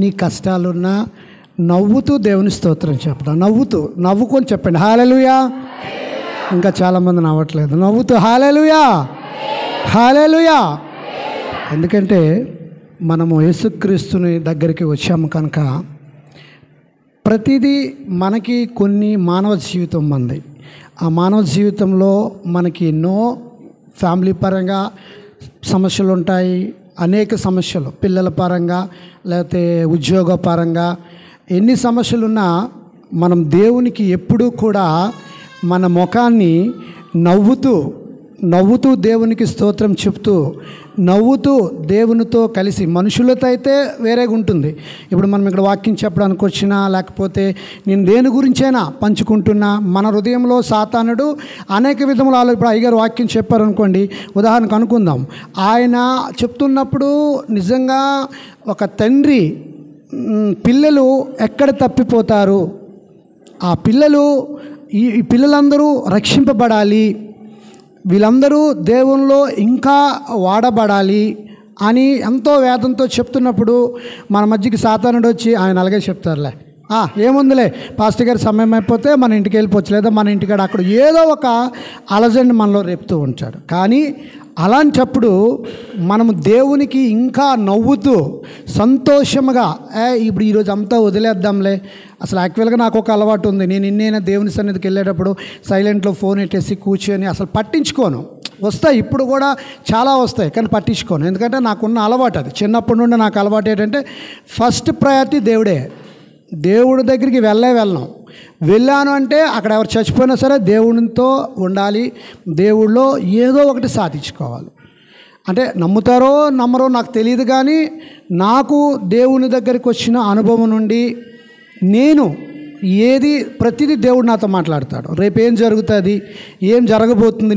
నీ కష్టాలున్నా నవ్వుతూ దేవుని స్తోత్రం చెప్పడం. నవ్వుకొని చెప్పండి హల్లెలూయా. ఇంకా చాలామంది నవ్వట్లేదు. నవ్వుతూ హల్లెలూయా హల్లెలూయా. ఎందుకంటే మనము యేసుక్రీస్తుని దగ్గరికి వచ్చాము కనుక ప్రతిదీ మనకి కొన్ని మానవ జీవితం ఉంది. ఆ మానవ జీవితంలో మనకి ఎన్నో ఫ్యామిలీ పరంగా సమస్యలు ఉంటాయి, అనేక సమస్యలు, పిల్లల పరంగా లేకపోతే ఉద్యోగ పరంగా ఎన్ని సమస్యలున్నా మనం దేవునికి ఎప్పుడూ కూడా మన ముఖాన్ని నవ్వుతూ దేవునికి స్తోత్రం చెప్తూ నవ్వుతూ దేవునితో కలిసి, మనుషులతో అయితే వేరేగా ఉంటుంది. ఇప్పుడు మనం ఇక్కడ వాక్యం చెప్పడానికి వచ్చినా లేకపోతే నేను దేని గురించైనా పంచుకుంటున్నా మన హృదయంలో సాతానుడు అనేక విధములు ఇప్పుడు అయ్యగారు వాక్యం చెప్పారనుకోండి, ఉదాహరణకు అనుకుందాం, ఆయన చెప్తున్నప్పుడు నిజంగా ఒక తండ్రి పిల్లలు ఎక్కడ తప్పిపోతారు, ఆ పిల్లలు ఈ పిల్లలందరూ రక్షింపబడాలి, వీళ్ళందరూ దేవునిలో ఇంకా వాడబడాలి అని ఎంతో వేదంతో చెప్తున్నప్పుడు మన మధ్యకి సాతానుడు వచ్చి ఆయన అలాగే చెప్తారులే, ఏముందిలే పాస్టర్ గారి సమయం అయిపోతే మన ఇంటికి వెళ్ళిపోవచ్చు, లేదా మన ఇంటికాడ అక్కడ ఏదో ఒక అలజడిని మనలో రేపుతూ ఉంటాడు. కానీ అలాంటప్పుడు మనము దేవునికి ఇంకా నవ్వుతూ సంతోషముగా ఇప్పుడు ఈరోజు అంతా వదిలేద్దాంలే. అసలు యాక్చువల్గా నాకు ఒక అలవాటు ఉంది, నేను ఇన్నైనా దేవుని సన్నిధికి వెళ్ళేటప్పుడు సైలెంట్లో ఫోన్ పెట్టేసి కూర్చొని అసలు పట్టించుకోను. వస్తాయి, ఇప్పుడు కూడా చాలా వస్తాయి, కానీ పట్టించుకోను. ఎందుకంటే నాకున్న అలవాటు అది, చిన్నప్పటి నుండి నాకు అలవాటు ఏంటంటే ఫస్ట్ ప్రయారిటీ దేవుడే. దేవుడి దగ్గరికి వెళ్ళాను అంటే అక్కడ ఎవరు చచ్చిపోయినా సరే దేవునితో ఉండాలి, దేవుళ్ళో ఏదో ఒకటి సాధించుకోవాలి. అంటే నమ్ముతారో నమ్మరో నాకు తెలియదు, కానీ నాకు దేవుని దగ్గరికి వచ్చిన అనుభవం నుండి నేను ప్రతిదీ దేవుడు నాతో మాట్లాడతాడు. రేపు ఏం జరుగుతుంది, ఏం జరగబోతుంది,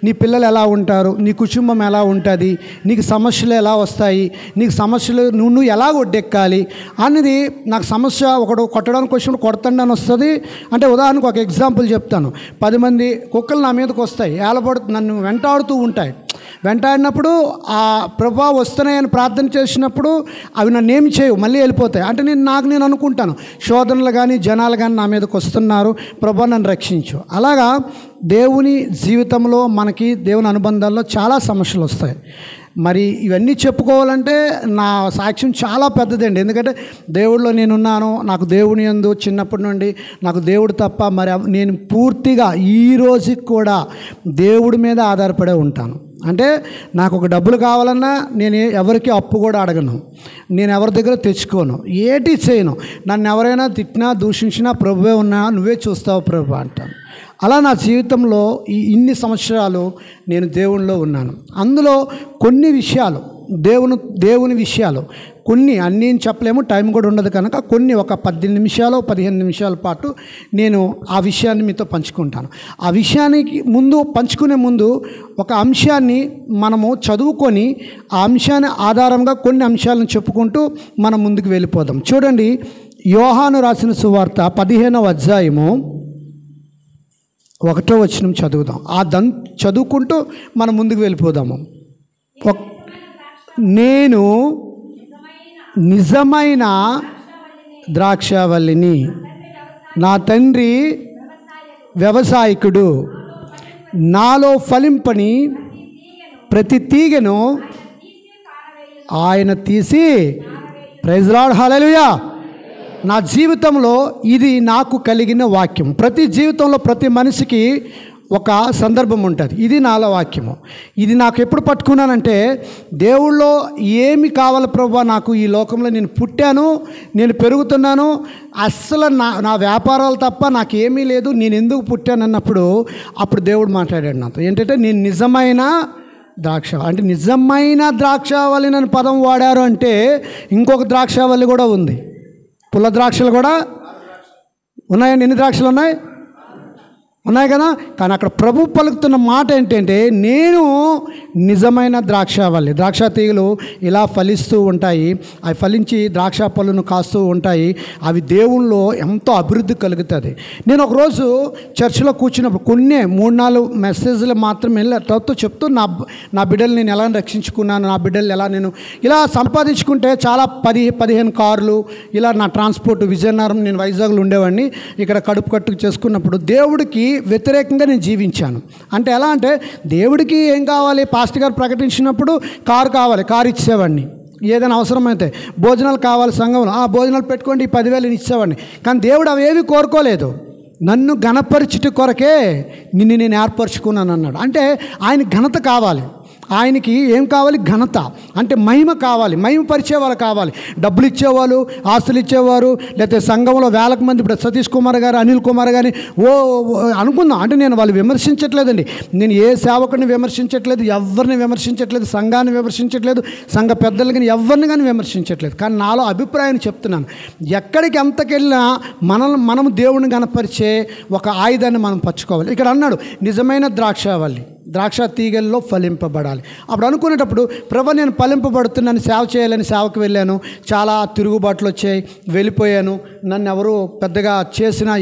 నీ పిల్లలు ఎలా ఉంటారు, నీ కుటుంబం ఎలా ఉంటుంది, నీకు సమస్యలు ఎలా వస్తాయి, నీకు సమస్యలు నువ్వు ఎలా ఒడ్డెక్కాలి అనేది నాకు సమస్య ఒకడు కొట్టడానికి వచ్చినప్పుడు కొడతండి అని వస్తుంది. అంటే ఉదాహరణకు ఒక ఎగ్జాంపుల్ చెప్తాను. 10 మంది కుక్కలు నా మీదకి వస్తాయి, నన్ను వెంటాడుతూ ఉంటాయి. వెంటాడినప్పుడు ఆ ప్రభా వస్తున్నాయని ప్రార్థన చేసినప్పుడు అవి నన్ను ఏమి చేయవు, మళ్ళీ వెళ్ళిపోతాయి. అంటే నేను అనుకుంటాను శోధనలు కానీ జనాలు కానీ నా మీదకి వస్తున్నారు, ప్రభా నన్ను రక్షించు. అలాగా దేవుని జీవితంలో మనకి దేవుని అనుబంధాల్లో చాలా సమస్యలు వస్తాయి. మరి ఇవన్నీ చెప్పుకోవాలంటే నా సాక్ష్యం చాలా పెద్దదండి. ఎందుకంటే దేవుడిలో నేనున్నాను, నాకు దేవుని యందు చిన్నప్పటి నుండి నాకు దేవుడు తప్ప మరి నేను పూర్తిగా ఈ రోజుకి కూడా దేవుడి మీద ఆధారపడే ఉంటాను. అంటే నాకు ఒక డబ్బులు కావాలన్నా నేను ఎవరికి అప్పు కూడా అడగను, నేను ఎవరి దగ్గర తెచ్చుకోను, ఏటి చేయను. నన్ను ఎవరైనా తిట్టినా దూషించినా ప్రభువే ఉన్నా, నువ్వే చూస్తావు ప్రభు అంటాను. అలా నా జీవితంలో ఇన్ని సంవత్సరాలు నేను దేవునిలో ఉన్నాను. అందులో కొన్ని విషయాలు దేవుని విషయాలు కొన్ని అన్నీ చెప్పలేము, టైం కూడా ఉండదు కనుక కొన్ని ఒక 18 నిమిషాలు 15 నిమిషాల పాటు నేను ఆ విషయాన్ని మీతో పంచుకుంటాను. ఆ విషయానికి పంచుకునే ముందు ఒక అంశాన్ని మనము చదువుకొని ఆ అంశాన్ని ఆధారంగా కొన్ని అంశాలను చెప్పుకుంటూ మనం ముందుకు వెళ్ళిపోదాం. చూడండి, యోహాను రాసిన సువార్త 15వ అధ్యాయము 1వ వచనం చదువుదాం. చదువుకుంటూ మనం ముందుకు వెళ్ళిపోదాము. నేను నిజమైన ద్రాక్షావల్లిని, నా తండ్రి వ్యవసాయకుడు, నాలో ఫలింపని ప్రతి తీగను ఆయన తీసి, ప్రైజ్ లార్డ్ హల్లెలూయా. నా జీవితంలో ఇది నాకు కలిగిన వాక్యం. ప్రతి జీవితంలో ప్రతి మనిషికి ఒక సందర్భం ఉంటుంది. ఇది నాలో వాక్యము. ఇది నాకు ఎప్పుడు పట్టుకున్నానంటే, దేవుళ్ళో ఏమి కావాలి ప్రభువా, నాకు ఈ లోకంలో నేను పుట్టాను, నేను పెరుగుతున్నాను, అస్సలు నా వ్యాపారాలు తప్ప నాకేమీ లేదు, నేను ఎందుకు పుట్టాను అన్నప్పుడు అప్పుడు దేవుడు మాట్లాడాడు నాతో. ఏంటంటే నేను నిజమైన అంటే నిజమైన ద్రాక్షావల్లి అని పదం వాడారు అంటే ఇంకొక ద్రాక్షావల్లి కూడా ఉంది. పుల్ల ద్రాక్షలు కూడా ఉన్నాయండి. ఎన్ని ద్రాక్షలు ఉన్నాయి? ఉన్నాయి కదా. కానీ అక్కడ ప్రభు పలుకుతున్న మాట ఏంటంటే, నేను నిజమైన ద్రాక్షావల్లి. ద్రాక్ష తీగలు ఇలా ఫలిస్తూ ఉంటాయి, అవి ఫలించి ద్రాక్ష పళ్ళను కాస్తూ ఉంటాయి. అవి దేవుళ్ళలో ఎంతో అభివృద్ధి కలుగుతుంది. నేను ఒకరోజు చర్చిలో కూర్చున్నప్పుడు కొన్ని 3-4 మెసేజ్లు మాత్రం వెళ్ళి చెప్తూ నా బిడ్డలు నేను ఎలా రక్షించుకున్నాను, నా బిడ్డలు ఎలా నేను ఇలా సంపాదించుకుంటే చాలా 10-15 కార్లు ఇలా నా ట్రాన్స్పోర్ట్ విజయనగరం, నేను వైజాగ్లో ఉండేవాడిని, ఇక్కడ కడుపు కట్టుకు చేసుకున్నప్పుడు దేవుడికి వ్యతిరేకంగా నేను జీవించాను. అంటే ఎలా అంటే, దేవుడికి ఏం కావాలి, పాస్టర్ గారు ప్రకటించినప్పుడు కారు కావాలి, కారు ఇచ్చేవాడిని. ఏదైనా అవసరమైతే భోజనాలు కావాలి సంఘంలో, భోజనాలు పెట్టుకోండి, 10,000 ఇచ్చేవాడిని. కానీ దేవుడు అవేవి కోరుకోలేదు. నన్ను ఘనపరచుట కొరకే నిన్ను నేను ఏర్పరచుకున్నాను అన్నాడు. అంటే ఆయన ఘనత కావాలి, ఆయనకి ఏం కావాలి, ఘనత అంటే మహిమ కావాలి, మహిమ పరిచేవాళ్ళు కావాలి. డబ్బులు ఇచ్చేవాళ్ళు, ఆస్తులు ఇచ్చేవారు, లేకపోతే సంఘంలో వేలకు మంది, ఇప్పుడు సతీష్ కుమార్ గారు, అనిల్ కుమార్ గారిని అనుకుందాం. అంటే నేను వాళ్ళు విమర్శించట్లేదండి, నేను ఏ సేవకుడిని విమర్శించట్లేదు, ఎవరిని విమర్శించట్లేదు, సంఘాన్ని విమర్శించట్లేదు, సంఘ పెద్దలు కానీ ఎవరిని కానీ విమర్శించట్లేదు. కానీ నాలో అభిప్రాయం చెప్తున్నాను. ఎక్కడికి ఎంతకెళ్ళినా మనము దేవుడిని కనపరిచే ఒక ఆయుధాన్ని మనం పట్టుకోవాలి. ఇక్కడ అన్నాడు నిజమైన ద్రాక్షావల్లి, ద్రాక్ష తీగల్లో ఫలింపబడాలి. అప్పుడు అనుకునేటప్పుడు, ప్రభు నేను ఫలింపబడుతున్నాను, సేవ చేయాలని సేవకు వెళ్ళాను, చాలా తిరుగుబాట్లు వచ్చాయి, వెళ్ళిపోయాను, నన్ను ఎవరు పెద్దగా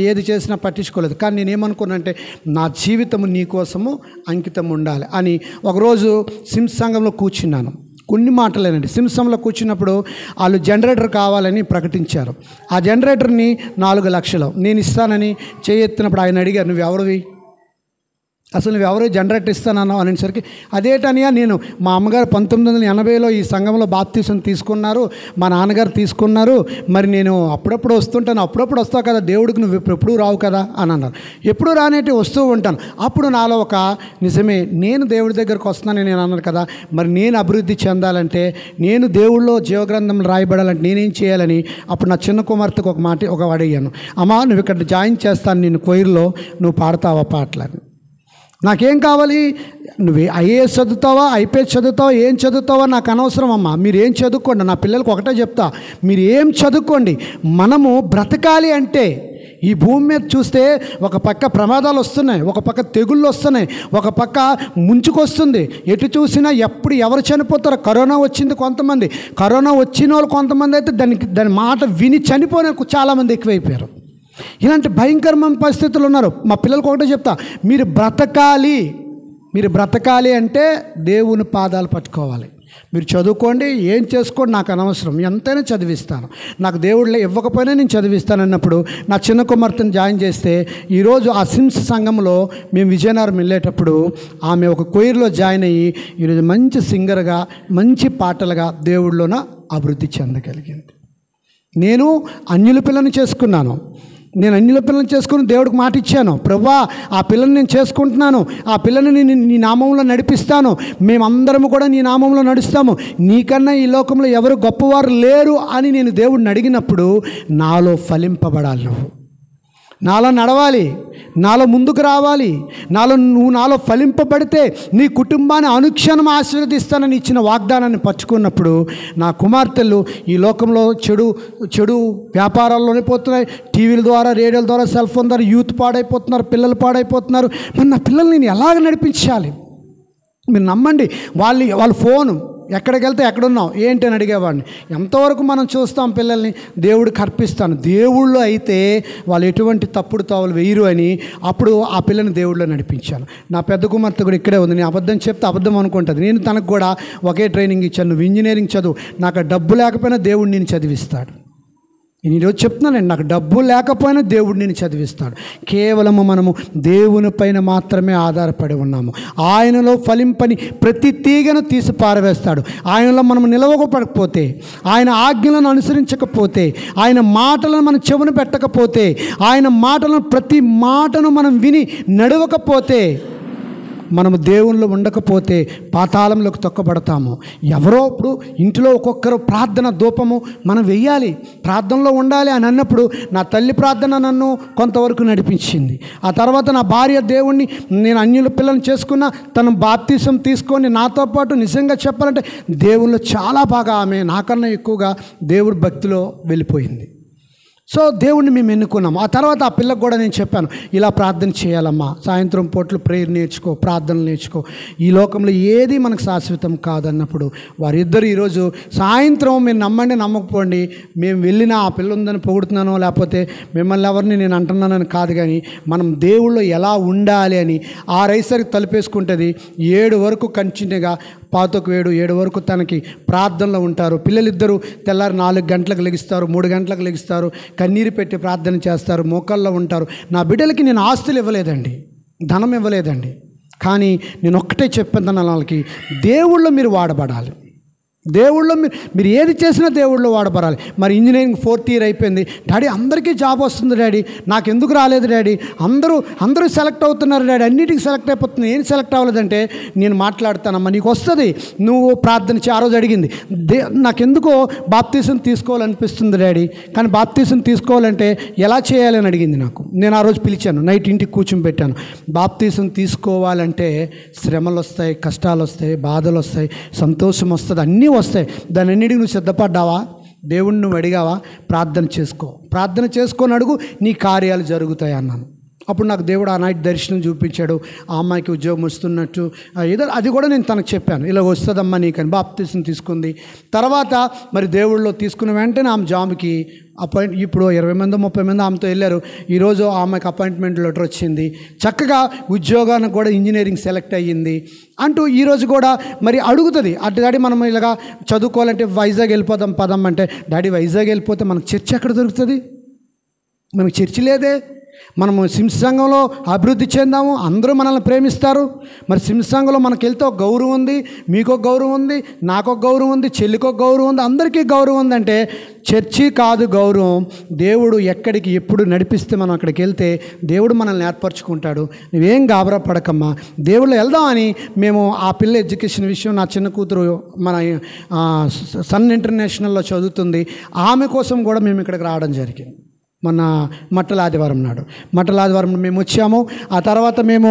ఏది చేసినా పట్టించుకోలేదు. కానీ నేనేమనుకున్నానంటే, నా జీవితము నీ కోసము అంకితం ఉండాలి అని ఒకరోజు సిమ్స్ సంఘంలో కూర్చున్నాను. కొన్ని మాటలేనండి. సింసంలో కూర్చున్నప్పుడు వాళ్ళు జనరేటర్ కావాలని ప్రకటించారు. ఆ జనరేటర్ని 4 లక్షలు నేను ఇస్తానని చేయెత్తినప్పుడు ఆయన అడిగారు, నువ్వు ఎవరివి, అసలు నువ్వు ఎవరు జనరేటర్ ఇస్తానన్నావు అనేసరికి, అదేటనియా నేను మా అమ్మగారు 1980లో ఈ సంఘంలో బాప్తీసం తీసుకున్నారు, మా నాన్నగారు తీసుకున్నారు, మరి నేను అప్పుడప్పుడు వస్తుంటాను, అప్పుడప్పుడు వస్తావు కదా దేవుడికి, నువ్వు ఎప్పుడు రావు కదా అని అన్నారు. ఎప్పుడు రానేటి వస్తూ ఉంటాను. అప్పుడు నాలో ఒక నిజమే, నేను దేవుడి దగ్గరకు వస్తున్నానని నేను అన్నాను కదా, మరి నేను అభివృద్ధి చెందాలంటే, నేను దేవుళ్ళో జీవగ్రంథంలో రాయబడాలంటే నేనేం చేయాలని అప్పుడు నా చిన్న కుమార్తెకు ఒక అడిగాను, అమ్మా నువ్వు ఇక్కడ జాయిన్ చేస్తాను, నేను కొయిర్లో నువ్వు పాడతావా పాటలని. నాకేం కావాలి, నువ్వు ఐఏఎస్ చదువుతావా, ఐపీఎస్ చదువుతావా, ఏం చదువుతావా నాకు అనవసరం అమ్మా, మీరు ఏం చదువుకోండి. నా పిల్లలకు ఒకటే చెప్తా, మీరు ఏం చదువుకోండి, మనము బ్రతకాలి అంటే ఈ భూమి మీద చూస్తే ఒక పక్క ప్రమాదాలు వస్తున్నాయి, ఒక పక్క తెగుళ్ళు వస్తున్నాయి, ఒక పక్క ముంచుకొస్తుంది, ఎటు చూసినా ఎవరు చనిపోతారో. కరోనా వచ్చింది కొంతమంది, కరోనా వచ్చిన వాళ్ళు కొంతమంది అయితే దాని మాట విని చనిపోయిన చాలామంది ఎక్కువైపోయారు. ఇలాంటి భయంకరమైన పరిస్థితులు ఉన్నారు. మా పిల్లలకు ఒకటే చెప్తా, మీరు బ్రతకాలి అంటే దేవుని పాదాలు పట్టుకోవాలి. మీరు చదువుకోండి, ఏం చేసుకోండి, నాకు అనవసరం, ఎంతైనా చదివిస్తాను, నాకు దేవుళ్ళు ఇవ్వకపోయినా నేను చదివిస్తాను అన్నప్పుడు నా చిన్న కుమార్తెను జాయిన్ చేస్తే, ఈరోజు ఆ సిమ్స్ సంఘంలో మేము విజయనగరం వెళ్ళేటప్పుడు ఆమె ఒక కొయిర్లో జాయిన్ అయ్యి ఈరోజు మంచి సింగర్గా, మంచి పాటలుగా దేవుళ్ళలోన అభివృద్ధి చెందగలిగింది. నేను అన్యుల పిల్లని చేసుకున్నాను, దేవుడికి మాట ఇచ్చాను, ప్రభువా ఆ పిల్లని నేను చేసుకుంటున్నాను, ఆ పిల్లని నీ నామంలో నడిపిస్తాను, మేమందరము కూడా నీ నామంలో నడుస్తాము, నీకన్నా ఈ లోకంలో ఎవరు గొప్పవారు లేరు అని నేను దేవుడిని అడిగినప్పుడు, నాలో ఫలింపబడాలి, నువ్వు నాలో నడవాలి, నాలో ముందుకు రావాలి, నాలో ఫలింపబడితే నీ కుటుంబాన్ని అనుక్షణం ఆశీర్వదిస్తానని ఇచ్చిన వాగ్దానాన్ని పట్టుకున్నప్పుడు నా కుమార్తెలు ఈ లోకంలో చెడు వ్యాపారాల్లోనే పోతున్నాయి, టీవీల ద్వారా, రేడియోల ద్వారా, సెల్ ఫోన్ ద్వారా యూత్ పాడైపోతున్నారు, పిల్లలు పాడైపోతున్నారు. మరి నా పిల్లల్ని నేను ఎలాగ నడిపించాలి? మీరు నమ్మండి, వాళ్ళ ఫోను ఎక్కడికి వెళ్తే ఎక్కడున్నావు ఏంటి అని అడిగేవాడిని. ఎంతవరకు మనం చూస్తాం పిల్లల్ని దేవుడికి అర్పిస్తాను. దేవుళ్ళు అయితే వాళ్ళు ఎటువంటి తప్పుడు తావులు వేయరు అని అప్పుడు ఆ పిల్లని దేవుళ్ళో నడిపించాను. నా పెద్ద కుమార్తె కూడా ఇక్కడే ఉంది. నేను అబద్ధం చెప్తే అబద్ధం అనుకుంటుంది. నేను తనకు కూడా ఒకే ట్రైనింగ్ ఇచ్చాను, నువ్వు ఇంజనీరింగ్ చదువు, నాకు డబ్బు లేకపోయినా దేవుడు నేను చదివిస్తాడు. నేను ఈరోజు చెప్తున్నానండి, నాకు డబ్బు లేకపోయినా దేవుడు నేను చదివిస్తాడు. కేవలము మనము దేవుని పైన మాత్రమే ఆధారపడి ఉన్నాము. ఆయనలో ఫలింపని ప్రతి తీగను తీసి పారవేస్తాడు. ఆయనలో మనం నిలవకపోతే, ఆయన ఆజ్ఞలను అనుసరించకపోతే, ఆయన మాటలను మనం చెవును పెట్టకపోతే, ఆయన మాటలను ప్రతి మాటను మనం విని నడవకపోతే, మనము దేవునిలో ఉండకపోతే పాతాళంలోకి తొక్కబడతాము. ఎవరో ఇప్పుడు ఇంట్లో ఒక్కొక్కరు ప్రార్థన ధూపము మనం వెయ్యాలి, ప్రార్థనలో ఉండాలి అని అన్నప్పుడు నా తల్లి ప్రార్థన నన్ను కొంతవరకు నడిపించింది. ఆ తర్వాత నా భార్య దేవుణ్ణి, నేను అన్యుల పిల్లల్ని చేసుకున్న తను బాప్తీసం తీసుకొని నాతో పాటు నిజంగా చెప్పాలంటే దేవుళ్ళు చాలా బాగా, ఆమె నాకన్నా ఎక్కువగా దేవుడి భక్తిలో వెళ్ళిపోయింది. సో దేవుణ్ణి మేము ఎన్నుకున్నాము. ఆ తర్వాత ఆ పిల్లకు కూడా నేను చెప్పాను, ఇలా ప్రార్థన చేయాలమ్మా, సాయంత్రం పూటలు ప్రేయర్ నేర్చుకో, ప్రార్థనలు నేర్చుకో, ఈ లోకంలో ఏది మనకు శాశ్వతం కాదన్నప్పుడు వారిద్దరు ఈరోజు సాయంత్రం, మీరు నమ్మండి నమ్మకపోండి, మేము వెళ్ళినా ఆ పిల్ల ఉందని పొగుడుతున్నానో లేకపోతే మిమ్మల్ని ఎవరిని నేను అంటున్నానని కాదు, కానీ మనం దేవుళ్ళు ఎలా ఉండాలి అని 6 తలుపేసుకుంటుంది. 7 వరకు కంటిన్యూగా 6:07 వరకు తనకి ప్రార్థనలో ఉంటారు. పిల్లలిద్దరూ తెల్లారి 4 గంటలకు లెగిస్తారు, 3 గంటలకు లెగిస్తారు, కన్నీరు పెట్టి ప్రార్థన చేస్తారు, మోకాల్లో ఉంటారు. నా బిడ్డలకి నేను ఆస్తులు ఇవ్వలేదండి, ధనం ఇవ్వలేదండి, కానీ నేను ఒక్కటే చెప్పాను వాళ్ళకి, దేవుళ్ళు మీరు వాడబడాలి. దేవుళ్ళు మీరు ఏది చేసినా దేవుళ్ళు వాడబడాలి. మరి ఇంజనీరింగ్ 4th ఇయర్ అయిపోయింది, డాడీ అందరికీ జాబ్ వస్తుంది డాడీ, నాకు ఎందుకు రాలేదు డాడీ, అందరూ సెలెక్ట్ అవుతున్నారు డాడీ, అన్నిటికీ సెలెక్ట్ అయిపోతుంది, ఏం సెలెక్ట్ అవ్వలేదంటే నేను మాట్లాడతానమ్మా, నీకు వస్తుంది, నువ్వు ప్రార్థన ఆ రోజు అడిగింది, నాకెందుకో బాప్తీసం తీసుకోవాలనిపిస్తుంది డాడీ, కానీ బాప్తీసం తీసుకోవాలంటే ఎలా చేయాలని అడిగింది నాకు. నేను ఆ రోజు పిలిచాను, నైట్ ఇంటికి కూర్చొని పెట్టాను. బాప్తీసం తీసుకోవాలంటే శ్రమలు వస్తాయి, కష్టాలు వస్తాయి, బాధలు వస్తాయి, సంతోషం వస్తుంది, అన్నీ వస్తాయి. దాని అన్నిటికీ నువ్వు సిద్ధపడ్డావా? దేవుణ్ణి నువ్వు అడిగావా? ప్రార్థన చేసుకొని అడుగు, నీ కార్యాలు జరుగుతాయి అన్నాను. అప్పుడు నాకు దేవుడు ఆ నైట్ దర్శనం చూపించాడు. ఆ అమ్మాయికి ఉద్యోగం వస్తున్నట్టు ఏదో అది కూడా నేను తనకు చెప్పాను, ఇలా వస్తుందమ్మా నీకని. బాప్తీసం తీసుకుంది. తర్వాత మరి దేవుళ్ళలో తీసుకున్న వెంటనే ఆమె జాబ్కి ఇప్పుడు 20 మంది 30 మంది ఆమెతో వెళ్ళారు. ఈరోజు ఆ అమ్మాయికి అపాయింట్మెంట్ లెటర్ వచ్చింది, చక్కగా ఉద్యోగానికి కూడా ఇంజనీరింగ్ సెలెక్ట్ అయ్యింది అంటూ ఈరోజు కూడా మరి అడుగుతుంది. అటు డాడీ మనం ఇలాగా చదువుకోవాలంటే వైజాగ్ వెళ్ళిపోదాం పదం అంటే, డాడీ వైజాగ్ వెళ్ళిపోతే మనకు చర్చ్ ఎక్కడ దొరుకుతుంది? మనకు చర్చి లేదే. మనము సిమ్స్ సంఘంలో అభివృద్ధి చెందాము, అందరూ మనల్ని ప్రేమిస్తారు. మరి సిమ్స్ సంఘంలో మనకు వెళ్తే ఒక గౌరవం ఉంది, మీకొక గౌరవం ఉంది, నాకొక గౌరవం ఉంది, చెల్లికొక గౌరవం ఉంది, అందరికీ గౌరవం ఉందంటే చర్చి కాదు గౌరవం. దేవుడు ఎక్కడికి ఎప్పుడు నడిపిస్తే మనం అక్కడికి వెళ్తే దేవుడు మనల్ని ఏర్పరచుకుంటాడు. నువ్వేం గాబరా పడకమ్మా, దేవుళ్ళు వెళ్దామని మేము ఆ పిల్ల ఎడ్యుకేషన్ విషయం, నా చిన్న కూతురు మన సన్ ఇంటర్నేషనల్లో చదువుతుంది, ఆమె కోసం కూడా మేము ఇక్కడికి రావడం జరిగింది. మొన్న మట్టల ఆదివారం మేము వచ్చాము. ఆ తర్వాత మేము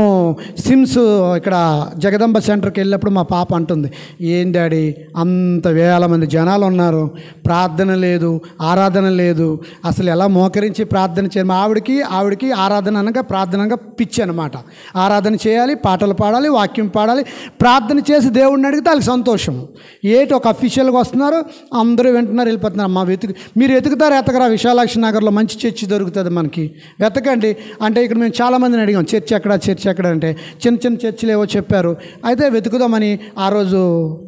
సిమ్స్ ఇక్కడ జగదంబ సెంటర్కి వెళ్ళినప్పుడు మా పాప అంటుంది, ఏం డాడీ అంత వేల మంది జనాలు ఉన్నారు, ప్రార్థన లేదు, ఆరాధన లేదు, అసలు ఎలా మోకరించి ప్రార్థన చేయాలి? ఆవిడికి ఆరాధన అనగా ప్రార్థన అనగా పిచ్చి అనమాట. ఆరాధన చేయాలి, పాటలు పాడాలి, వాక్యం పాడాలి, ప్రార్థన చేసి దేవుడిని అడిగితే వాళ్ళకి సంతోషం. ఒక అఫీషియల్గా వస్తున్నారు, అందరూ వింటున్నారు, వెళ్ళిపోతున్నారు. మీరు ఎతుకుతారా విశాలాక్షి నగర్లో మంచి చర్చి దొరుకుతుంది మనకి, వెతకండి అంటే. ఇక్కడ మేము చాలామందిని అడిగాం, చర్చి ఎక్కడ అంటే చిన్న చర్చిలు ఏవో చెప్పారు. అయితే వెతుకుదామని ఆ రోజు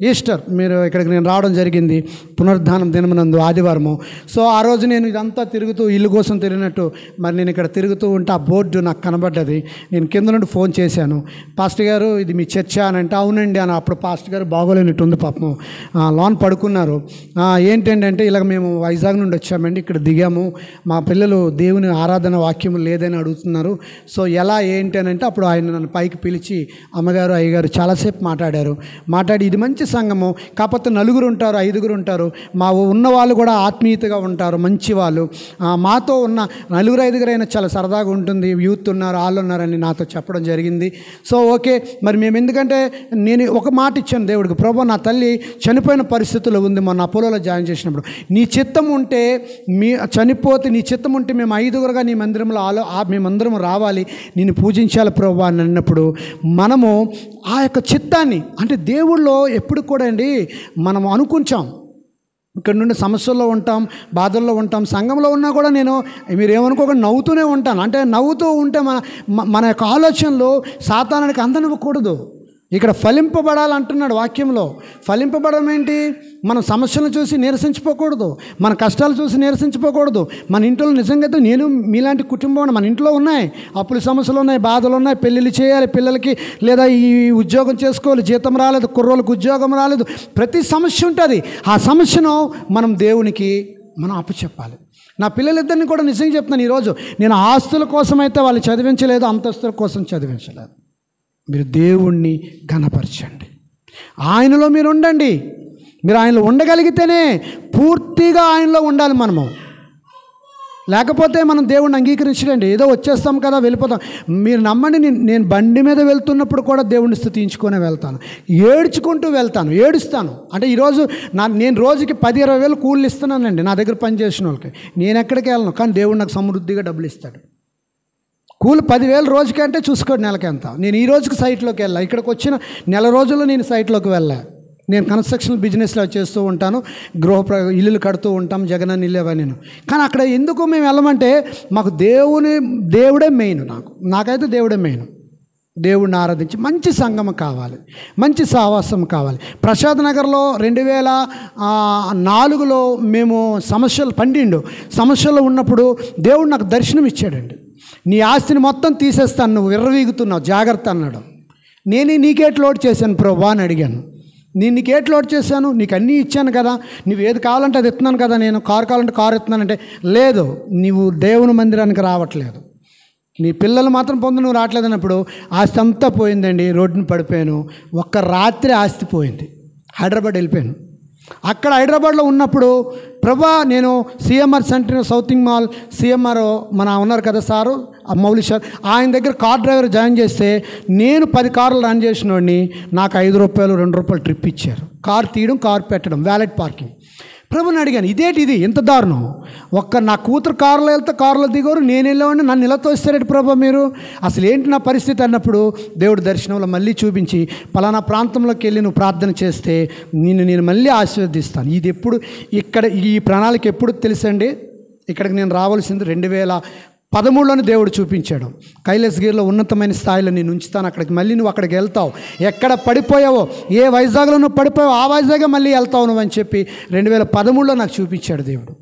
ఈస్టర్ ఇక్కడికి నేను రావడం జరిగింది, పునరుద్ధానం దినమునందు ఆదివారము. సో ఆ రోజు నేను ఇదంతా తిరుగుతూ ఇల్లు కోసం తిరిగినట్టు మరి నేను ఇక్కడ తిరుగుతూ ఉంటే ఆ బోర్డు నాకు కనబడ్డది. నేను కింద నుండి ఫోన్ చేశాను, పాస్టర్ గారు ఇది మీ చర్చా అని అంటే, అవునండి అని. అప్పుడు పాస్టర్ గారు బాగోలేనట్టుంది పాపం, లోన్ పడుకున్నారు. ఏంటంటే ఇలాగ మేము వైజాగ్ నుండి వచ్చామండి, ఇక్కడ దిగాము, మా పిల్లలు దేవుని ఆరాధన వాక్యం లేదని అడుగుతున్నారు, సో ఎలా ఏంటి అని అంటే, అప్పుడు ఆయన నన్ను పైకి పిలిచి అమ్మగారు అయ్యగారు చాలాసేపు మాట్లాడి ఇది మంచి సంఘము, కాకపోతే 4 ఉంటారు 5 ఉంటారు, మా ఉన్న వాళ్ళు కూడా ఆత్మీయతగా ఉంటారు, మంచి వాళ్ళు, మాతో ఉన్న 4-5 అయినా చాలా సరదాగా ఉంటుంది, యూత్ ఉన్నారు, వాళ్ళు ఉన్నారని నాతో చెప్పడం జరిగింది. సో ఓకే, మరి మేము ఎందుకంటే నేను ఒక మాట ఇచ్చాను దేవుడికి, ప్రభు నా తల్లి చనిపోయిన పరిస్థితుల్లో ఉంది, మొన్న అపోలోలో జాయిన్ చేసినప్పుడు, నీ చిత్తం ఉంటే చనిపోతే నీ చిత్తం ఉంటే మేము 5 నీ మందిరంలో మేమందరం రావాలి, నేను పూజించాలి ప్రభు అని అన్నప్పుడు మనము ఆ యొక్క చిత్తాన్ని, అంటే దేవుళ్ళో ఎప్పుడు కూడా అండి మనం అనుకుంటాం, ఇక్కడ నుండి సమస్యల్లో ఉంటాం, బాధల్లో ఉంటాం, సంఘంలో ఉన్నా కూడా నేను మీరేమనుకోకుండా నవ్వుతూనే ఉంటాను. అంటే నవ్వుతూ ఉంటే మన యొక్క ఆలోచనలు సాతానానికి అందనివ్వకూడదు. ఇక్కడ ఫలింపబడాలంటున్నాడు వాక్యంలో. ఫలింపబడడం ఏంటి? మనం సమస్యలను చూసి నీరసించిపోకూడదు, మన కష్టాలు చూసి నీరసించిపోకూడదు. మన ఇంట్లో నిజంగా నేను మీలాంటి కుటుంబం మన ఇంట్లో ఉన్నాయి, అప్పుల సమస్యలు ఉన్నాయి, బాధలు ఉన్నాయి, పెళ్ళిళ్ళు చేయాలి పిల్లలకి, లేదా ఈ ఉద్యోగం చేసుకోవాలి, జీతం రాలేదు, కుర్రోళ్ళకి ఉద్యోగం రాలేదు, ప్రతి సమస్య ఉంటుంది. ఆ సమస్యను మనం దేవునికి మనం అప్పచెప్పాలి. నా పిల్లలిద్దరిని కూడా నిజంగా చెప్తున్నాను, ఈరోజు నేను ఆస్తుల కోసం అయితే వాళ్ళు చదివించలేదు, అంతస్తుల కోసం చదివించలేదు. మీరు దేవుణ్ణి ఘనపరచండి, ఆయనలో మీరు ఉండండి. మీరు ఆయనలో ఉండగలిగితేనే పూర్తిగా ఆయనలో ఉండాలి మనము. లేకపోతే మనం దేవుడిని అంగీకరించడండి. ఏదో వచ్చేస్తాం కదా వెళ్ళిపోతాం. మీరు నమ్మండి, నేను బండి మీద వెళ్తున్నప్పుడు కూడా దేవుడిని స్తుతించుకునే వెళ్తాను, ఏడ్చుకుంటూ వెళ్తాను, ఏడుస్తాను. అంటే ఈరోజు నేను రోజుకి 10-20 వేలు కూలీలు ఇస్తున్నానండి నా దగ్గర పనిచేసిన వాళ్ళకి. నేను ఎక్కడికి వెళ్ళను, కానీ దేవుడు నాకు సమృద్ధిగా డబ్బులు ఇస్తాడు. కూలి 10,000 రోజుకంటే చూసుకోండి నెలకి ఎంత. నేను ఈ రోజుకి సైట్లోకి వెళ్ళా, ఇక్కడికి వచ్చిన నెల రోజుల్లో నేను సైట్లోకి వెళ్ళా. నేను కన్స్ట్రక్షన్ బిజినెస్లో చేస్తూ ఉంటాను, ఇల్లులు కడుతూ ఉంటాం, జగనన్న ఇల్లు అవన్నీ. కానీ అక్కడ ఎందుకు మేము వెళ్ళమంటే మాకు దేవుడే మెయిన్. నాకైతే దేవుడే మెయిన్. దేవుడిని ఆరాధించి మంచి సంఘం కావాలి, మంచి సావాసం కావాలి. ప్రసాద్ నగర్లో 2004లో మేము సమస్యల్లో ఉన్నప్పుడు దేవుడు నాకు దర్శనం ఇచ్చాడండి. నీ ఆస్తిని మొత్తం తీసేస్తాను, నువ్వు విర్రవీగుతున్నావు, జాగ్రత్త అన్నాడు. నీకేట్ లోడ్ చేశాను ప్రభువా అని అడిగాను. నీకేట్ లోడ్ చేశాను, నీకు అన్నీ ఇచ్చాను కదా, నువ్వు ఏది కావాలంటే అది ఇస్తున్నాను కదా, నేను కారు కావాలంటే కారు ఇస్తున్నానంటే లేదు, నువ్వు దేవుని మందిరానికి రావట్లేదు, నీ పిల్లలు మాత్రం నువ్వు రావట్లేదు అన్నప్పుడు ఆస్తి అంతా పోయిందండి. రోడ్డుని పడిపోయాను. ఒక్క రాత్రి ఆస్తి పోయింది. హైదరాబాద్ వెళ్ళిపోయాను. అక్కడ హైదరాబాద్లో ఉన్నప్పుడు ప్రభా నేను CMR centre southing mall CMR ఉన్నారు కదా సారు మౌలి సార్, ఆయన దగ్గర కార్ డ్రైవర్ జాయిన్ చేస్తే నేను 10 కార్లు రన్ చేసినోడిని నాకు ₹5 ₹2 ట్రిప్ ఇచ్చారు. కారు తీయడం, కారు పెట్టడం, వ్యాలెట్ పార్కింగ్. ప్రభుని అడిగాను, ఇది ఎంత దారుణం. నా కూతురు కారులో వెళ్తే కారులో దిగోరు, నేను వెళ్ళేవాడిని, నన్ను ఇలా తోస్తారేంటి ప్రభా మీరు, అసలు ఏంటి నా పరిస్థితి అన్నప్పుడు దేవుడు దర్శనంలో మళ్ళీ చూపించి పలానా ప్రాంతంలోకి వెళ్ళి నువ్వు ప్రార్థన చేస్తే నేను మళ్ళీ ఆశీర్వదిస్తాను. ఇది ఎప్పుడు ఇక్కడ ఈ ప్రణాళిక ఎప్పుడు తెలుసండి, ఇక్కడికి నేను రావాల్సింది 2013లోనే దేవుడు చూపించాడు. కైలాసగిరిలో ఉన్నతమైన స్థాయిలో నేను ఉంచుతాను, అక్కడికి మళ్ళీ నువ్వు అక్కడికి వెళ్తావు, ఎక్కడ పడిపోయావో ఏ వైజాగ్లో నువ్వు పడిపోయావో ఆ వైజాగే మళ్ళీ వెళ్తావు నువ్వు అని చెప్పి 2013లో నాకు చూపించాడు దేవుడు.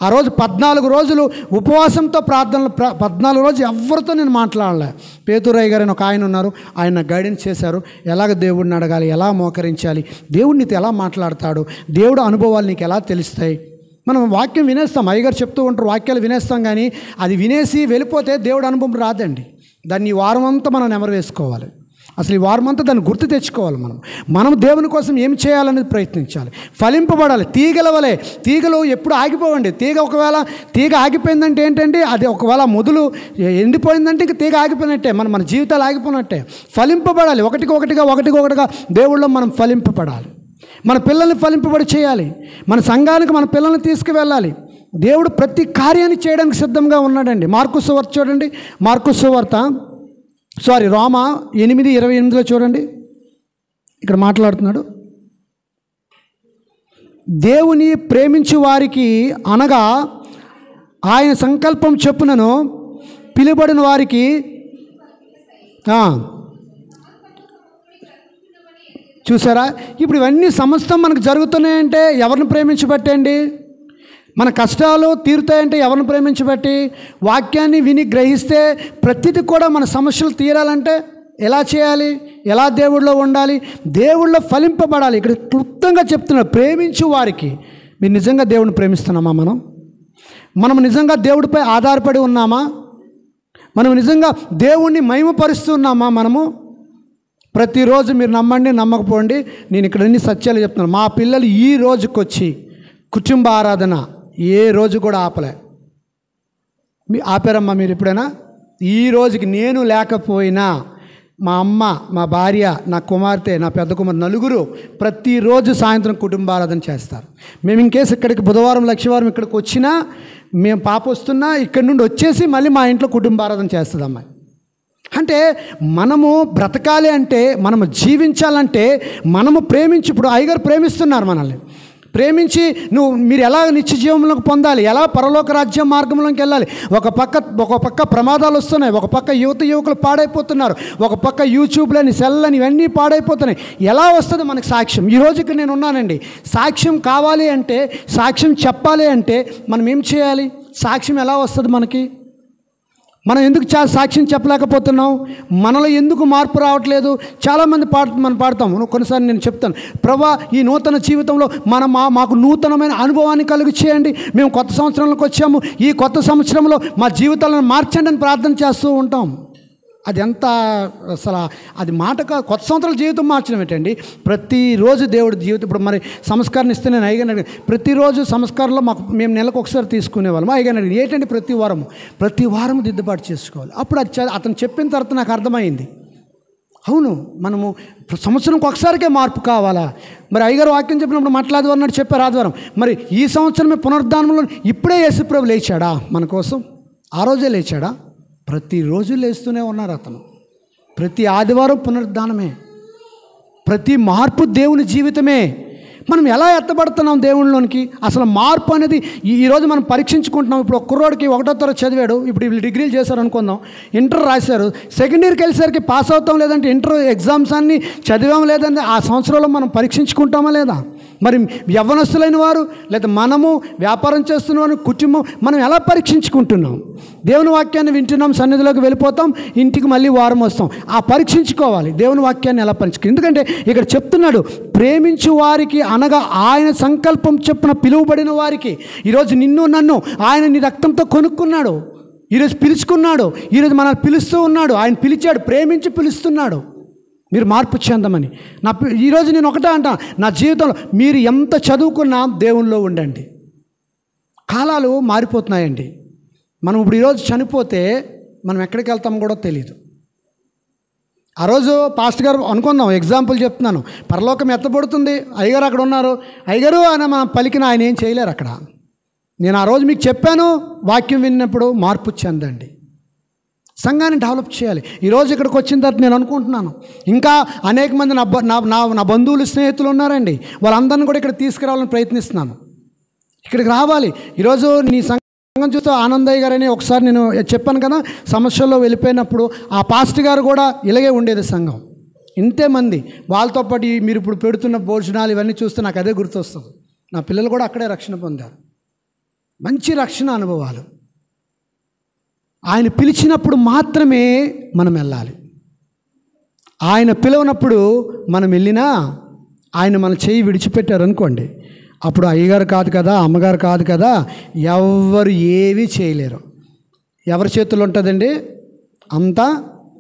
ఆ రోజు 14 రోజులు ఉపవాసంతో ప్రార్థనలు, 14 రోజులు ఎవరితో నేను మాట్లాడలే. పేతురయ్య గారు అని ఒక ఆయన ఉన్నారు, ఆయన గైడెన్స్ చేశారు, ఎలాగ దేవుడిని అడగాలి, ఎలా మోకరించాలి, దేవుడు నీతో ఎలా మాట్లాడతాడు, దేవుడు అనుభవాలు నీకు ఎలా తెలుస్తాయి. మనం వాక్యం వినేస్తాం, అయ్యగారు చెప్తూ ఉంటారు, వాక్యాలు వినేస్తాం, కానీ అది వినేసి వెళ్ళిపోతే దేవుడు అనుభవం రాదండి. దాన్ని ఈ వారం అంతా మనం నెమరు వేసుకోవాలి. అసలు ఈ వారం అంతా దాన్ని గుర్తు తెచ్చుకోవాలి. మనం దేవుని కోసం ఏం చేయాలనేది ప్రయత్నించాలి, ఫలింపబడాలి. తీగలు ఎప్పుడు ఆగిపోవండి. ఒకవేళ తీగ ఆగిపోయిందంటే ఏంటంటే అది ఒకవేళ మొదలు ఎండిపోయిందంటే ఇంక తీగ ఆగిపోయినట్టే, మన జీవితాలు ఆగిపోయినట్టే. ఫలింపబడాలి, ఒకటికొకటిగా దేవుళ్ళో మనం ఫలింపబడాలి. మన పిల్లల్ని ఫలింపబడి చేయాలి, మన సంఘానికి మన పిల్లల్ని తీసుకువెళ్ళాలి. దేవుడు ప్రతి కార్యాన్ని చేయడానికి సిద్ధంగా ఉన్నాడండి. మార్కు సువార్త చూడండి, రోమా 8:28 చూడండి, ఇక్కడ మాట్లాడుతున్నాడు. దేవుని ప్రేమించు వారికి అనగా ఆయన సంకల్పం చొప్పునను పిలువబడిన వారికి చూసారా. ఇప్పుడు ఇవన్నీ సమస్తం మనకు జరుగుతున్నాయంటే ఎవరిని ప్రేమించబట్టండి, మన కష్టాలు తీరుతాయంటే ఎవరిని ప్రేమించబట్టి, వాక్యాన్ని విని గ్రహిస్తే ప్రతిదీ కూడా మన సమస్యలు తీరాలంటే ఎలా చేయాలి, ఎలా దేవుళ్ళో ఉండాలి, దేవుళ్ళో ఫలింపబడాలి. ఇక్కడ క్లుప్తంగా చెప్తున్నారు, ప్రేమించు వారికి. మీరు నిజంగా దేవుడిని ప్రేమిస్తున్నామా? మనం నిజంగా దేవుడిపై ఆధారపడి ఉన్నామా? మనం నిజంగా దేవుణ్ణి మహిమపరుస్తున్నామా? ప్రతిరోజు మీరు నమ్మండి నమ్మకపోండి, నేను ఇక్కడ అన్ని సత్యాలు చెప్తున్నాను. మా పిల్లలు ఈ రోజుకొచ్చి కుటుంబ ఆరాధన ఏ రోజు కూడా ఆపారమ్మా మీరు ఎప్పుడైనా? ఈ రోజుకి నేను లేకపోయినా మా అమ్మ, మా భార్య, నా కుమార్తె, నా పెద్ద కుమార్తె నలుగురు ప్రతిరోజు సాయంత్రం కుటుంబ ఆరాధన చేస్తారు. మేము ఇంకేసి ఇక్కడికి బుధవారం లక్షవారం ఇక్కడికి వచ్చినా, మేము పాప వస్తున్నా ఇక్కడి నుండి వచ్చేసి మళ్ళీ మా ఇంట్లో కుటుంబ ఆరాధన చేస్తుంది అమ్మాయి. అంటే మనము బ్రతకాలి అంటే, మనము జీవించాలంటే మనము ప్రేమించి, ఇప్పుడు అయ్యగారు ప్రేమిస్తున్నారు మనల్ని, ప్రేమించి మీరు ఎలా నిత్య జీవంలోకి పొందాలి, ఎలా పరలోక రాజ్యం మార్గంలోకి వెళ్ళాలి. ఒక పక్క ప్రమాదాలు వస్తున్నాయి, ఒక పక్క యువకులు పాడైపోతున్నారు, ఒక పక్క యూట్యూబ్లని సెల్లని ఇవన్నీ పాడైపోతున్నాయి. ఎలా వస్తుంది మనకు సాక్ష్యం? ఈ రోజుకి నేను ఉన్నానండి. సాక్ష్యం కావాలి అంటే, సాక్ష్యం చెప్పాలి అంటే మనం ఏం చేయాలి? సాక్ష్యం ఎలా వస్తుంది మనకి? మనం ఎందుకు సాక్ష్యం చెప్పలేకపోతున్నాం? మనలో ఎందుకు మార్పు రావట్లేదు? చాలామంది మనం పాడతాం. కొన్నిసార్లు నేను చెప్తాను, ప్రభా ఈ నూతన జీవితంలో మాకు నూతనమైన అనుభవాన్ని కలుగు చేయండి, మేము కొత్త సంవత్సరంలోకి వచ్చాము, ఈ కొత్త సంవత్సరంలో మా జీవితాలను మార్చండి అని ప్రార్థన చేస్తూ ఉంటాం. అది ఎంత అసలు అది మాట కాదు. కొత్త సంవత్సరాల జీవితం మార్చడం ఏంటండి? ప్రతిరోజు దేవుడి జీవితం. ఇప్పుడు మరి సంస్కారం ఇస్తే నేను అయ్యగారిని ప్రతిరోజు సంస్కారంలో మేము నెలకు ఒకసారి తీసుకునేవాళ్ళం. అయ్యగారిని ఏంటంటే ప్రతి వారం దిద్దుబాటు చేసుకోవాలి. అప్పుడు అతను చెప్పిన తర్వాత నాకు అర్థమైంది, అవును మనము సంవత్సరంకి ఒకసారికే మార్పు కావాలా. మరి అయ్యగారు వాక్యం చెప్పినప్పుడు మాట్లాడదు అన్నట్టు చెప్పారు ఆదివారం. మరి ఈ సంవత్సరమే పునరుద్ధానంలో ఇప్పుడే యేసుప్రభు లేచాడా మన కోసం? ఆ రోజే లేచాడా? ప్రతిరోజు లేస్తూనే ఉన్నారు అతను. ప్రతి ఆదివారం పునరుద్ధానమే, ప్రతి మార్పు దేవుని జీవితమే. మనం ఎలా ఎత్తబడుతున్నాం దేవునిలోనికి? అసలు మార్పు అనేది ఈరోజు మనం పరీక్షించుకుంటున్నాం. ఇప్పుడు ఒక కుర్రోడికి 1వ తరగతి చదివాడు, ఇప్పుడు వీళ్ళు డిగ్రీలు చేశారు అనుకుందాం, ఇంటర్ రాశారు, సెకండ్ ఇయర్కి వెళ్ళేసరికి పాస్ అవుతాం లేదంటే ఇంటర్ ఎగ్జామ్స్ అన్నీ చదివాం లేదంటే ఆ సంవత్సరంలో మనం పరీక్షించుకుంటామా లేదా? మరి యవ్వనస్తులైన వారు లేదా మనము వ్యాపారం చేస్తున్న వారు కుటుంబం మనం ఎలా పరీక్షించుకుంటున్నాం? దేవుని వాక్యాన్ని వింటున్నాం, సన్నిధిలోకి వెళ్ళిపోతాం, ఇంటికి మళ్ళీ వారం వస్తాం. ఆ పరీక్షించుకోవాలి దేవుని వాక్యాన్ని ఎలా పరీక్షించుకో. ఎందుకంటే ఇక్కడ చెప్తున్నాడు, ప్రేమించు వారికి అనగా ఆయన సంకల్పం చొప్పున పిలువబడిన వారికి. ఈరోజు నిన్ను నన్ను ఆయన నీ రక్తంతో కొనుక్కున్నాడు, ఈరోజు పిలుచుకున్నాడు, ఈరోజు మనల్ని పిలుస్తూ ఉన్నాడు. ఆయన పిలిచాడు, ప్రేమించి పిలుస్తున్నాడు మీరు మార్పు చెందమని. ఈరోజు నేను ఒకటే అంటా, నా జీవితంలో మీరు ఎంత చదువుకున్నా దేవునిలో ఉండండి. కాలాలు మారిపోతున్నాయండి. మనం ఇప్పుడు ఈరోజు చనిపోతే మనం ఎక్కడికి వెళ్తామో కూడా తెలియదు. ఆ రోజు పాస్టర్ గారు అనుకుందాం, ఎగ్జాంపుల్ చెప్తున్నాను, పరలోకం ఎత్తబడుతుంది, అయ్యగారు అక్కడ ఉన్నారు, అయ్యగారు అని మనం పలికిన ఆయన ఏం చేయలేరు అక్కడ. నేను ఆ రోజు మీకు చెప్పాను, వాక్యం విన్నప్పుడు మార్పు చెందండి, సంఘాన్ని డెవలప్ చేయాలి. ఈరోజు ఇక్కడికి వచ్చిన తర్వాత నేను అనుకుంటున్నాను, ఇంకా అనేక మంది నా బంధువులు స్నేహితులు ఉన్నారండి, వాళ్ళందరినీ కూడా ఇక్కడ తీసుకురావాలని ప్రయత్నిస్తున్నాను. ఇక్కడికి రావాలి. ఈరోజు నీ సంఘం చూస్తే ఆనందయ్య గారు అని ఒకసారి నేను చెప్పాను కదా, సమస్యల్లో వెళ్ళిపోయినప్పుడు ఆ పాస్టర్ గారు కూడా ఇలాగే ఉండేది సంఘం, ఇంతే మంది. వాళ్ళతో పాటు మీరు ఇప్పుడు పెడుతున్న భోజనాలు ఇవన్నీ చూస్తే నాకు అదే గుర్తొస్తుంది. నా పిల్లలు కూడా అక్కడే రక్షణ పొందారు, మంచి రక్షణ అనుభవాలు. ఆయన పిలిచినప్పుడు మాత్రమే మనం వెళ్ళాలి. ఆయన పిలవనప్పుడు మనం వెళ్ళినా ఆయన మన చేయి విడిచిపెట్టారనుకోండి, అప్పుడు అయ్యగారు కాదు కదా, అమ్మగారు కాదు కదా, ఎవరు ఏమీ చేయలేరు. ఎవరి చేతిలో ఉంటుందండి? అంతా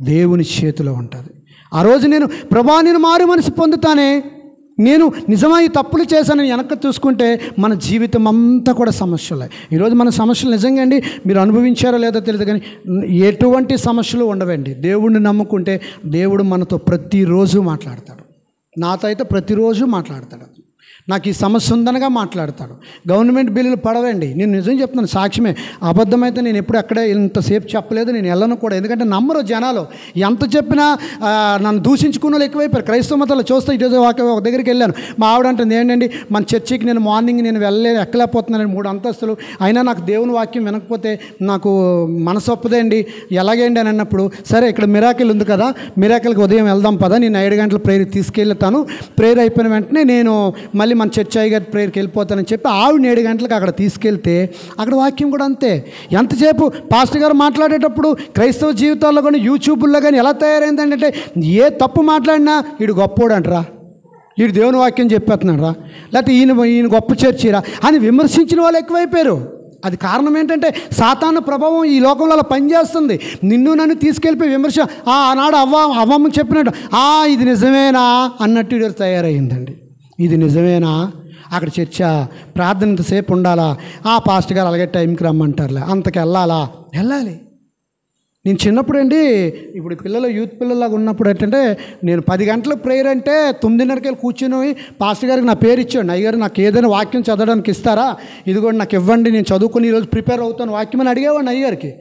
దేవుని చేతిలో ఉంటుంది. ఆ రోజు నేను ప్రభా నేను మారు మనసు పొందుతానే, నేను నిజమా ఈ తప్పులు చేశానని వెనక్కి చూసుకుంటే మన జీవితం అంతా కూడా సమస్యలే. ఈరోజు మన సమస్యలు నిజంగా అండి మీరు అనుభవించారో లేదో తెలియదు, కానీ ఎటువంటి సమస్యలు ఉండవండి. దేవుడిని నమ్ముకుంటే దేవుడు మనతో ప్రతిరోజు మాట్లాడతాడు. నాతో అయితే ప్రతిరోజు మాట్లాడతాడు. నాకు ఈ సమస్య ఉందనగా మాట్లాడతాడు. గవర్నమెంట్ బిల్లులు పడవండి, నేను నిజం చెప్తున్నాను, సాక్ష్యమే. అబద్ధమైతే నేను ఎప్పుడు అక్కడే ఇంతసేపు చెప్పలేదు, నేను వెళ్ళను కూడా. ఎందుకంటే నమ్మరు జనాలు, ఎంత చెప్పినా నన్ను దూషించుకున్న వాళ్ళు ఎక్కువైపోయారు. క్రైస్తవ మతాలు చూస్తే ఇటు ఒక దగ్గరికి వెళ్ళాను, మా ఆవిడ అంటుంది ఏంటండి మన చర్చికి నేను మార్నింగ్ నేను ఎక్కలేకపోతున్నాను 3 అంతస్తులు, అయినా నాకు దేవుని వాక్యం వినకపోతే నాకు మనసు ఒప్పదండి, ఎలాగేండి అని అన్నప్పుడు, సరే ఇక్కడ మిరాకిల్ ఉంది కదా, మిరాకిల్కి ఉదయం వెళ్దాం పదా, నేను 7 గంటల ప్రేయర్ తీసుకెళ్తాను, ప్రేయర్ అయిపోయిన వెంటనే నేను మళ్ళీ మన చర్చ్ అయ్యగారి ప్రేయర్కి వెళ్ళిపోతానని చెప్పి ఆవిడ 7 గంటలకు అక్కడ తీసుకెళ్తే అక్కడ వాక్యం కూడా అంతే. ఎంతసేపు పాస్టర్ గారు మాట్లాడేటప్పుడు క్రైస్తవ జీవితాల్లో కానీ యూట్యూబ్లో కానీ ఎలా తయారైందంటే, ఏ తప్పు మాట్లాడినా వీడు గొప్పోడు అంటరా, వీడు దేవుని వాక్యం చెప్పేస్తున్నాడు రా, లేకపోతే ఈయన గొప్ప చర్చిరా అని విమర్శించిన వాళ్ళు ఎక్కువైపోయారు. అది కారణం ఏంటంటే సాతాను ప్రభావం ఈ లోకంలో అలా పనిచేస్తుంది. నిన్ను నన్ను తీసుకెళ్ళిపోయి విమర్శ, ఆనాడు అవ్వమ్మ చెప్పినట్టు ఇది నిజమేనా అన్నట్టు తయారైందండి. ఇది నిజమేనా, అక్కడ చర్చ ప్రార్థన ఇంతసేపు ఉండాలా, పాస్టర్ గారు అలాగే టైంకి రమ్మంటారులే, అంతకు వెళ్ళాలి. నేను చిన్నప్పుడు అండి, ఇప్పుడు పిల్లలు యూత్ పిల్లలాగా ఉన్నప్పుడు ఏంటంటే, నేను 10 గంటలకు ప్రేయర్ అంటే 9:30కి వెళ్ళి కూర్చొని పాస్టర్ గారికి నా పేరు ఇచ్చాడు, అయ్యగారు నాకు ఏదైనా వాక్యం చదవడానికి ఇస్తారా, ఇది కూడా నాకు ఇవ్వండి, నేను చదువుకుని ఈరోజు ప్రిపేర్ అవుతాను వాక్యం అని అడిగేవాడిని అయ్యగారికి.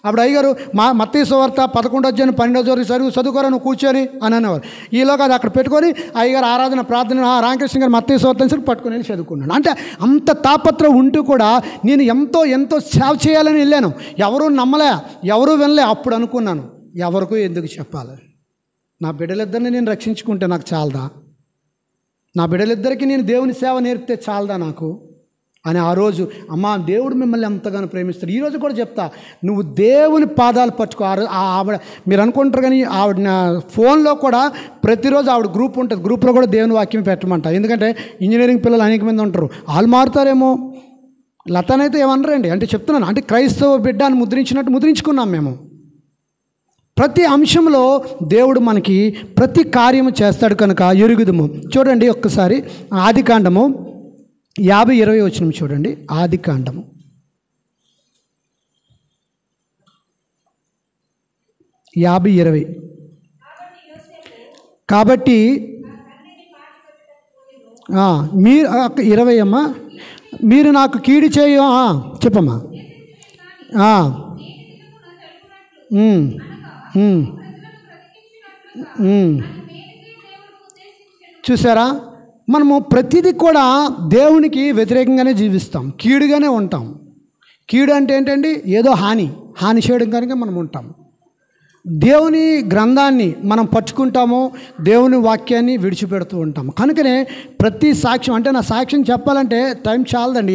అప్పుడు అయ్యగారు మత్తయి సువార్త 11:12 చదువుకోరా నువ్వు కూర్చొని అని అనేవారు. ఈలోగా అది అక్కడ పెట్టుకొని అయ్యగారు ఆరాధన ప్రార్థన రామకృష్ణ గారు మత్తయి సువార్త అని పట్టుకొని వెళ్ళి చదువుకున్నాను. అంటే అంత తాపత్రం ఉంటూ కూడా నేను ఎంతో సేవ చేయాలని వెళ్ళాను. ఎవరూ నమ్మలే, ఎవరూ వినలే. అప్పుడు అనుకున్నాను, ఎవరికూ ఎందుకు చెప్పాలి, నా బిడ్డలిద్దరిని నేను రక్షించుకుంటే నాకు చాలదా, నా బిడ్డలిద్దరికీ నేను దేవుని సేవ నేర్పితే చాలదా నాకు అని ఆ రోజు, అమ్మా దేవుడు మిమ్మల్ని ఎంతగానో ప్రేమిస్తాడు. ఈరోజు కూడా చెప్తా, నువ్వు దేవుని పాదాలు పట్టుకో. ఆవిడ మీరు అనుకుంటారు కానీ ఆవిడ నా ఫోన్లో కూడా ప్రతిరోజు ఆవిడ గ్రూప్ ఉంటుంది, గ్రూప్లో కూడా దేవుని వాక్యం పెట్టమంట. ఎందుకంటే ఇంజనీరింగ్ పిల్లలు అనేక మంది ఉంటారు, వాళ్ళు మారుతారేమో. లతనైతే ఏమనరండి, అంటే చెప్తున్నాను, అంటే క్రైస్తవ బిడ్డ అని ముద్రించినట్టు ముద్రించుకున్నాం మేము. ప్రతి అంశంలో దేవుడు మనకి ప్రతి కార్యము చేస్తాడు కనుక ఎరుగుదుము. చూడండి ఒక్కసారి ఆదికాండము 50:20 వచనం చూడండి. ఆదికాండము 50:20. కాబట్టి మీరు 20 అమ్మా, మీరు నాకు కీడు చేయ చెప్పమ్మా. చూసారా, మనము ప్రతిదీ కూడా దేవునికి వ్యతిరేకంగానే జీవిస్తాం, కీడుగానే ఉంటాం. కీడు అంటే ఏంటండి? ఏదో హాని చేయడం కనుక మనం ఉంటాం. దేవుని గ్రంథాన్ని మనం పట్టుకుంటాము, దేవుని వాక్యాన్ని విడిచిపెడుతూ ఉంటాము. కనుకనే ప్రతి సాక్ష్యం, అంటే నా సాక్ష్యం చెప్పాలంటే టైం చాలదండి.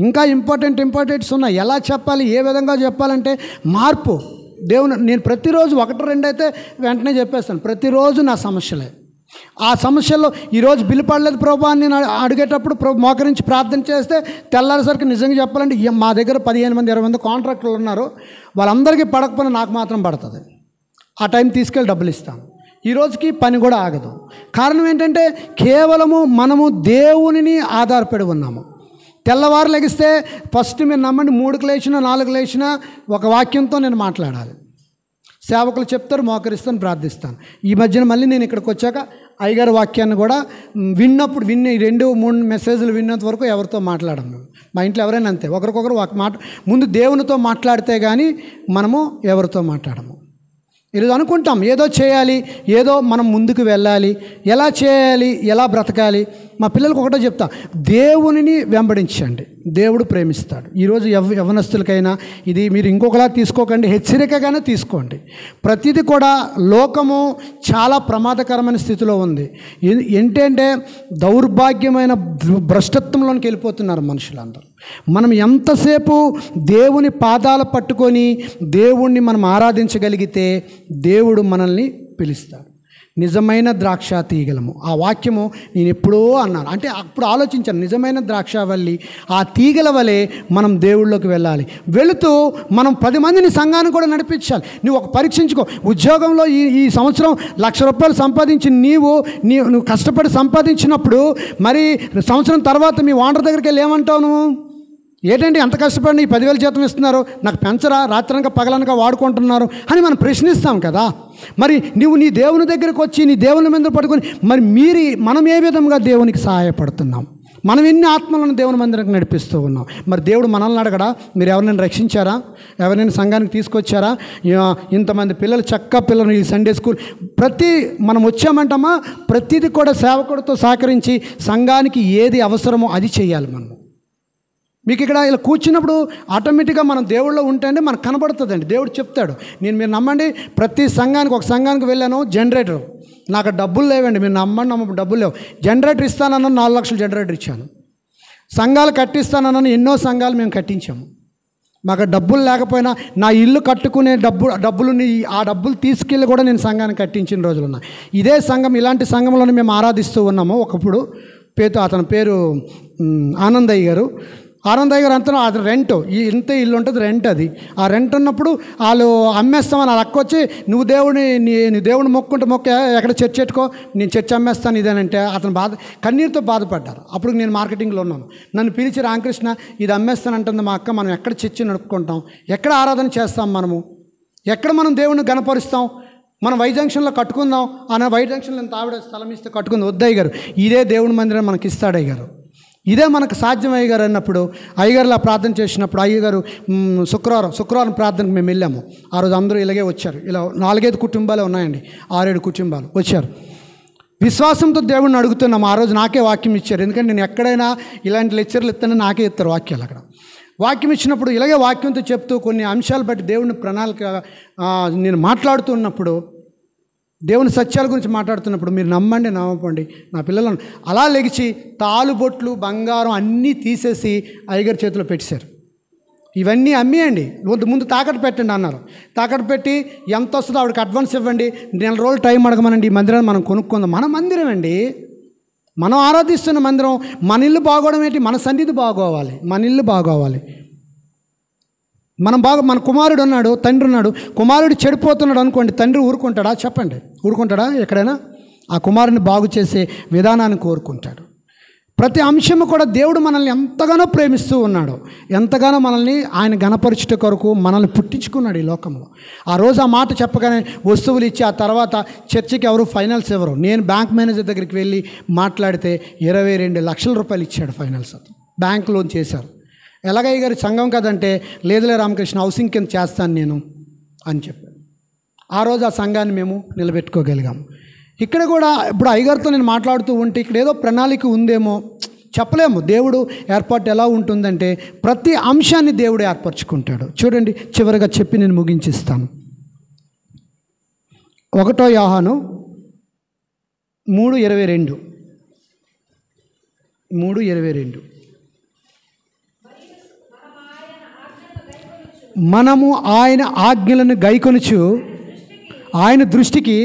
ఇంకా ఇంపార్టెంట్స్ ఉన్నాయి. ఎలా చెప్పాలి, ఏ విధంగా చెప్పాలంటే మార్పు. నేను ప్రతిరోజు 1-2 అయితే వెంటనే చెప్పేస్తాను. ప్రతిరోజు నా సమస్యలే. ఆ సమస్యల్లో ఈరోజు బిల్లు పడలేదు ప్రభా అని నేను అడిగేటప్పుడు మోకరించి ప్రార్థన చేస్తే తెల్లారేసరికి నిజంగా చెప్పాలంటే మా దగ్గర 15 మంది 20 మంది కాంట్రాక్టర్లు ఉన్నారు. వాళ్ళందరికీ పడకపోయినా నాకు మాత్రం పడుతుంది. ఆ టైం తీసుకెళ్ళి డబ్బులు ఇస్తాను. ఈరోజుకి పని కూడా ఆగదు. కారణం ఏంటంటే కేవలము మనము దేవునిని ఆధారపడి ఉన్నాము. తెల్లవారు లెగిస్తే ఫస్ట్ మీరు నమ్మండి, 3కు లేచినా 4కు లేచినా ఒక వాక్యంతో నేను మాట్లాడాలి. సేవకులు చెప్తారు, మోకరిస్తాను, ప్రార్థిస్తాను. ఈ మధ్యన మళ్ళీ నేను ఇక్కడికి వచ్చాక అయ్యగారి వాక్యాన్ని కూడా విన్నప్పుడు 2-3 మెసేజ్లు విన్నంత వరకు ఎవరితో మాట్లాడము. మా ఇంట్లో ఎవరైనా అంతే, ఒకరికొకరు ముందు దేవునితో మాట్లాడితే కానీ మనము ఎవరితో మాట్లాడము. ఈరోజు అనుకుంటాం ఏదో చేయాలి, ఏదో మనం ముందుకు వెళ్ళాలి, ఎలా చేయాలి, ఎలా బ్రతకాలి. మా పిల్లలకు ఒకటో చెప్తా, దేవునిని వెంబడించండి, దేవుడు ప్రేమిస్తాడు. ఈరోజు యవ్వనస్తులకైనా ఇది మీరు ఇంకొకలా తీసుకోకండి, హెచ్చరికగానే తీసుకోండి. ప్రతిదీ కూడా లోకము చాలా ప్రమాదకరమైన స్థితిలో ఉంది. ఏంటంటే దౌర్భాగ్యమైన భ్రష్టత్వంలోనికి వెళ్ళిపోతున్నారు మనుషులందరూ. మనం ఎంతసేపు దేవుని పాదాలు పట్టుకొని దేవుణ్ణి మనం ఆరాధించగలిగితే దేవుడు మనల్ని పిలుస్తాడు. నిజమైన ద్రాక్ష తీగలము, ఆ వాక్యము నేను ఎప్పుడో అన్నాను. అంటే అప్పుడు ఆలోచించాను, నిజమైన ద్రాక్షవల్లి ఆ తీగల వలె మనం దేవుళ్ళలోకి వెళ్ళాలి. వెళుతూ మనం 10 మందిని సంఘాన్ని కూడా నడిపించాలి. నువ్వు ఒక పరీక్షించుకో. ఉద్యోగంలో ఈ సంవత్సరం ₹1,00,000 సంపాదించి నువ్వు కష్టపడి సంపాదించినప్పుడు మరి సంవత్సరం తర్వాత మీ ఓనర్ దగ్గరికి వెళ్ళి ఏమంటావు? నువ్వు ఏంటంటే ఎంత కష్టపడి ఈ 10,000 జీతం ఇస్తున్నారు, నాకు పెంచరా, రాత్రనక పగలనక వాడుకుంటున్నారు అని మనం ప్రశ్నిస్తాం కదా. మరి నువ్వు నీ దేవుని దగ్గరకు వచ్చి నీ దేవుని మందిరం పట్టుకొని మరి మనం ఏ విధంగా దేవునికి సహాయపడుతున్నాం? మనం ఎన్ని ఆత్మలను దేవుని మందిరానికి నడిపిస్తూ ఉన్నాం. మరి దేవుడు మనల్ని అడగడా, మీరు ఎవరినైనా రక్షించారా, ఎవరైనా సంఘానికి తీసుకొచ్చారా? ఇంతమంది పిల్లలు ఈ సండే స్కూల్ మనం వచ్చామంటామా, ప్రతిదీ కూడా సేవకుడితో సహకరించి సంఘానికి ఏది అవసరమో అది చేయాలి. మీకు ఇక్కడ ఇలా కూర్చున్నప్పుడు ఆటోమేటిక్గా మనం దేవుళ్ళో ఉంటే మనకు కనబడుతుందండి. దేవుడు చెప్తాడు. మీరు నమ్మండి, ప్రతి ఒక సంఘానికి వెళ్ళాను, జనరేటర్, నాకు డబ్బులు లేవండి, మీరు నమ్మండి, డబ్బులు లేవు. జనరేటర్ ఇస్తానన్నా 4 లక్షలు జనరేటర్ ఇచ్చాను. సంఘాలు కట్టిస్తానన్నా ఎన్నో సంఘాలు మేము కట్టించాము. మాకు డబ్బులు లేకపోయినా నా ఇల్లు కట్టుకునే ఆ డబ్బులు తీసుకెళ్ళి కూడా నేను సంఘాన్ని కట్టించిన రోజులు ఉన్నాయి. ఇదే సంఘం, ఇలాంటి సంఘంలోనే మేము ఆరాధిస్తూ ఉన్నాము. ఒకప్పుడు అతని పేరు ఆనందయ్య గారు అంతా అది రెంట్, ఇంత ఇల్లు ఉంటుంది రెంట్. అది ఆ రెంట్ ఉన్నప్పుడు వాళ్ళు అమ్మేస్తామని వాళ్ళ అక్క వచ్చి నీ దేవుని మొక్కుంటే ఎక్కడ చర్చ్ పెట్టుకో, నేను చర్చ్ అమ్మేస్తాను ఇదేనంటే అతను కన్నీరుతో బాధపడ్డారు. అప్పుడు నేను మార్కెటింగ్లో ఉన్నాను. నన్ను పిలిచి రామకృష్ణ ఇది అమ్మేస్తానంటుంది మా అక్క, మనం ఎక్కడ చర్చి నడుపుకుంటాం, ఎక్కడ ఆరాధన చేస్తాం, ఎక్కడ మనం దేవుని గణపరుస్తాం, మనం వై జంక్షన్లో కట్టుకుందాం అన్న వై జంక్షన్లో ఆవిడ స్థలం ఇస్తే కట్టుకుంది. వద్దయ్య గారు, ఇదే దేవుని మందిరం మనకి ఇస్తాడు అయ్య గారు, ఇదే మనకు సాధ్యం అయ్యగారు అన్నప్పుడు అయ్యగారులా ప్రార్థన చేసినప్పుడు అయ్యగారు శుక్రవారం ప్రార్థనకు మేము వెళ్ళాము. ఆ రోజు అందరూ ఇలాగే వచ్చారు. ఇలా 4-5 కుటుంబాలే ఉన్నాయండి, 6-7 కుటుంబాలు వచ్చారు. విశ్వాసంతో దేవుడిని అడుగుతున్నాము. ఆ రోజు నాకే వాక్యం ఇచ్చారు. ఎందుకంటే నేను ఎక్కడైనా ఇలాంటి లెక్చర్లు ఇస్తానని నాకే ఇస్తారు వాక్యాలు. అక్కడ వాక్యం ఇచ్చినప్పుడు ఇలాగే వాక్యంతో చెప్తూ కొన్ని అంశాలు బట్టి దేవుని ప్రణాళిక నేను మాట్లాడుతున్నప్పుడు, దేవుని సత్యాల గురించి మాట్లాడుతున్నప్పుడు మీరు నమ్మకండి, నా పిల్లలను అలా లెగిచి తాలుబొట్లు బంగారం అన్నీ తీసేసి అయ్యగారి చేతిలో పెట్టేశారు. ఇవన్నీ అమ్మేయండి, ముందు తాకట్టు పెట్టండి అన్నారు. తాకట్టు పెట్టి ఎంత వస్తుందో ఆవిడకి అడ్వాన్స్ ఇవ్వండి, 4 రోజులు టైం అడగమనండి, ఈ మందిరాన్ని మనం కొనుక్కుందాం. మన మందిరం అండి, మనం ఆరాధిస్తున్న మందిరం. మన ఇల్లు బాగోవడం ఏంటి, మన సన్నిధి బాగోవాలి, మన ఇల్లు బాగోవాలి. మన కుమారుడు ఉన్నాడు, తండ్రి ఉన్నాడు, కుమారుడు చెడిపోతున్నాడు అనుకోండి, తండ్రి ఊరుకుంటాడా? చెప్పండి, ఊరుకుంటాడా? ఎక్కడైనా ఆ కుమారుని బాగు చేసే విధానాన్ని కోరుకుంటాడు. ప్రతి అంశము కూడా దేవుడు మనల్ని ఎంతగానో ప్రేమిస్తూ ఉన్నాడు, ఎంతగానో మనల్ని ఆయన గణపరచుట కొరకు మనల్ని పుట్టించుకున్నాడు ఈ లోకంలో. ఆ రోజు ఆ మాట చెప్పగానే వస్తువులు ఇచ్చి ఆ తర్వాత చర్చికి ఎవరు ఫైనల్స్ ఎవరు, నేను బ్యాంక్ మేనేజర్ దగ్గరికి వెళ్ళి మాట్లాడితే 22 లక్షల రూపాయలు ఇచ్చాడు ఫైనల్స్. బ్యాంక్ లోన్ చేశారు. ఎలాగయ్య గారు సంఘం కదంటే, లేదులే రామకృష్ణ, హౌసింగ్ కింద చేస్తాను నేను అని చెప్పాను. ఆ రోజు ఆ సంఘాన్ని మేము నిలబెట్టుకోగలిగాము. ఇక్కడ కూడా ఇప్పుడు అయ్యగారితో నేను మాట్లాడుతూ ఉంటే ఇక్కడ ఏదో ప్రణాళిక ఉందేమో చెప్పలేము. దేవుడు ఏర్పాటు ఎలా ఉంటుందంటే ప్రతి అంశాన్ని దేవుడు ఏర్పరచుకుంటాడు. చూడండి, చివరిగా చెప్పి నేను ముగించిస్తాను. 1 యోహాను 3:22 మనము ఆయన ఆజ్ఞలను గైకొనుచు ఆయన దృష్టికి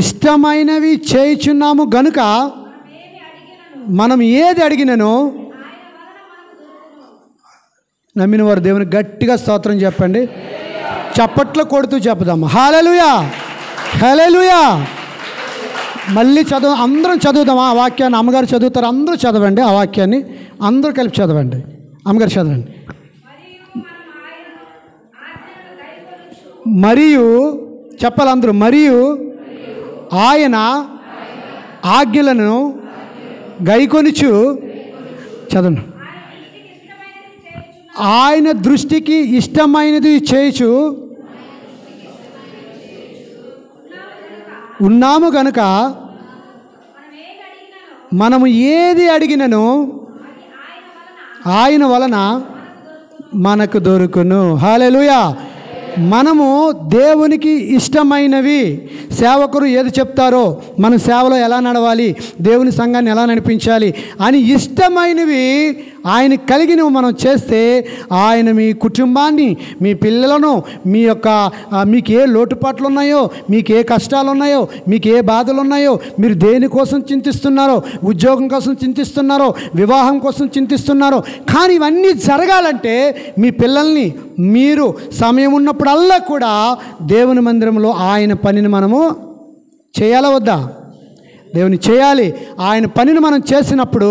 ఇష్టమైనవి చేయుచున్నాము గనుక మనం ఏది అడిగినను నమ్మిన వారు దేవుని గట్టిగా స్తోత్రం చెప్పండి. చప్పట్లు కొడుతూ చెప్పుదాం, హల్లెలూయా, హల్లెలూయా. మళ్ళీ అందరం చదువుదాం ఆ వాక్యాన్ని. అమ్మగారు చదువుతారు, అందరూ చదవండి ఆ వాక్యాన్ని, అందరూ కలిపి చదవండి. అమ్మగారు చదవండి. మరియు చెప్పాలి అందరూ, మరియు ఆయన ఆజ్ఞలను గైకొనుచు, చదవండి, ఆయన దృష్టికి ఇష్టమైనది చేయుచు ఉన్నాము గనుక మనము ఏది అడిగినను ఆయన వలన మనకు దొరుకును. హల్లెలూయా. మనము దేవునికి ఇష్టమైనవి, సేవకులు ఏది చెప్తారో, మన సేవలో ఎలా నడవాలి, దేవుని సంఘాన్ని ఎలా నడిపించాలి అని ఇష్టమైనవి ఆయన కలిగినవి మనం చేస్తే ఆయన మీ కుటుంబాన్ని, మీ పిల్లలను, మీకు ఏ లోటుపాట్లు ఉన్నాయో, మీకు ఏ కష్టాలు ఉన్నాయో, మీకు ఏ బాధలు ఉన్నాయో, మీరు దేనికోసం చింతిస్తున్నారో, ఉద్యోగం కోసం చింతిస్తున్నారో, వివాహం కోసం చింతిస్తున్నారో, కానీ ఇవన్నీ జరగాలంటే మీ పిల్లల్ని మీరు సమయం ఉన్నప్పుడల్లా కూడా దేవుని మందిరంలో ఆయన పనిని మనము చేయాలా వద్దా? దేవుని చేయాలి. ఆయన పనిని మనం చేసినప్పుడు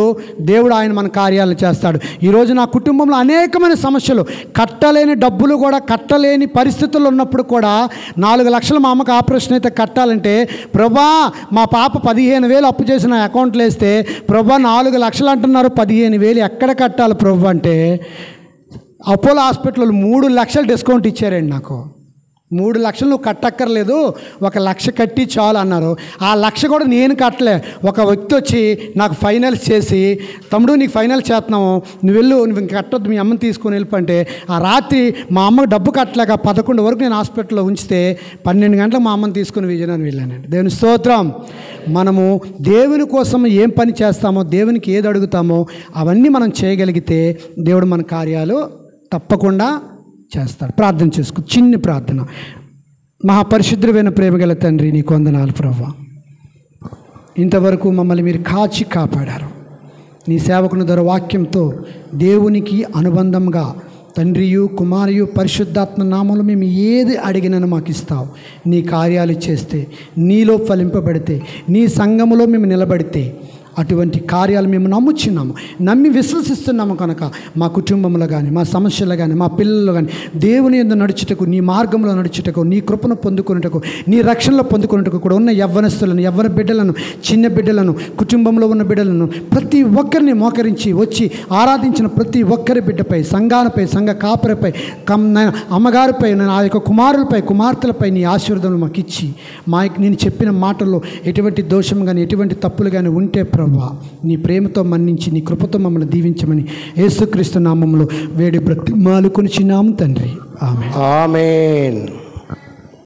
దేవుడు మన కార్యాలు చేస్తాడు. ఈరోజు నా కుటుంబంలో అనేకమైన సమస్యలు, కట్టలేని డబ్బులు కూడా కట్టలేని పరిస్థితుల్లో ఉన్నప్పుడు కూడా 4 లక్షలు మా అమ్మకి ఆపరేషన్ అయితే కట్టాలంటే, ప్రభా మా పాప 15,000 అప్పు చేసి నా అకౌంట్లో వేస్తే, ప్రభా 4 లక్షలు అంటున్నారు, 15,000 ఎక్కడ కట్టాలి ప్రభు అంటే, అపోలో హాస్పిటల్లో 3 లక్షలు డిస్కౌంట్ ఇచ్చారండి నాకు. 3 లక్షలు నువ్వు కట్టక్కర్లేదు, 1 లక్ష కట్టి చాలు అన్నారు. ఆ 1 లక్ష కూడా నేను కట్టలే. ఒక వ్యక్తి వచ్చి నాకు ఫైనల్స్ చేసి, తమ్ముడు నీకు ఫైనల్ చేస్తున్నాము, నువ్వు ఇంక కట్టొద్దు, మీ అమ్మని తీసుకొని వెళ్ళిపోంటే, ఆ రాత్రి మా అమ్మకు డబ్బు కట్టలేక 11 వరకు నేను హాస్పిటల్లో ఉంచితే 12 గంటలకు మా అమ్మని తీసుకుని విజయనగరం వెళ్ళానండి. దేవుని స్తోత్రం. మనము దేవుని కోసం ఏం పని చేస్తామో, దేవునికి ఏది అడుగుతామో అవన్నీ మనం చేయగలిగితే దేవుడు మన కార్యాలు తప్పకుండా చేస్తాడు. ప్రార్థన చేసుకో, చిన్ని ప్రార్థన. మహాపరిశుద్ధమైన ప్రేమగల తండ్రి, నీకు వందనాలు ప్రభువా. ఇంతవరకు మమ్మల్ని మీరు కాచి కాపాడారు. నీ సేవకుని ద్వారా వాక్యంతో దేవునికి అనుబంధంగా తండ్రియు కుమారియు పరిశుద్ధాత్మ నామములో మేము ఏది అడిగినను మాకు ఇస్తావు. నీ కార్యాలు చేస్తే, నీలో ఫలింపబడితే, నీ సంఘములో మేము నిలబడితే, అటువంటి కార్యాలు మేము నమ్ముచున్నాము, నమ్మి విశ్వసిస్తున్నాము కనుక మా కుటుంబంలో కానీ, మా సమస్యలు కానీ, మా పిల్లలు కానీ దేవుని యందు నడుచుటకు, నీ మార్గంలో నడుచుటకు, నీ కృపను పొందుకున్నటకు, నీ రక్షణలో పొందుకున్నటకు కూడా ఉన్న యవ్వనస్తులను, యవ్వన బిడ్డలను, చిన్న బిడ్డలను, కుటుంబంలో ఉన్న బిడ్డలను ప్రతి ఒక్కరిని మోకరించి వచ్చి ఆరాధించిన ప్రతి ఒక్కరి బిడ్డపై, సంఘాలపై, సంఘ కాపరిపై, అమ్మగారిపై, ఆ యొక్క కుమారులపై, కుమార్తెలపై నీ ఆశీర్వాదం మాకు ఇచ్చి, నేను చెప్పిన మాటల్లో ఎటువంటి దోషం కానీ, ఎటువంటి తప్పులు కానీ ఉంటే నీ ప్రేమతో మన్నించి, నీ కృపతో మమ్మల్ని దీవించమని యేసుక్రీస్తు నామములో వేడి బ్రతిమాలుకొనుచున్నాము తండ్రి. ఆమేన్.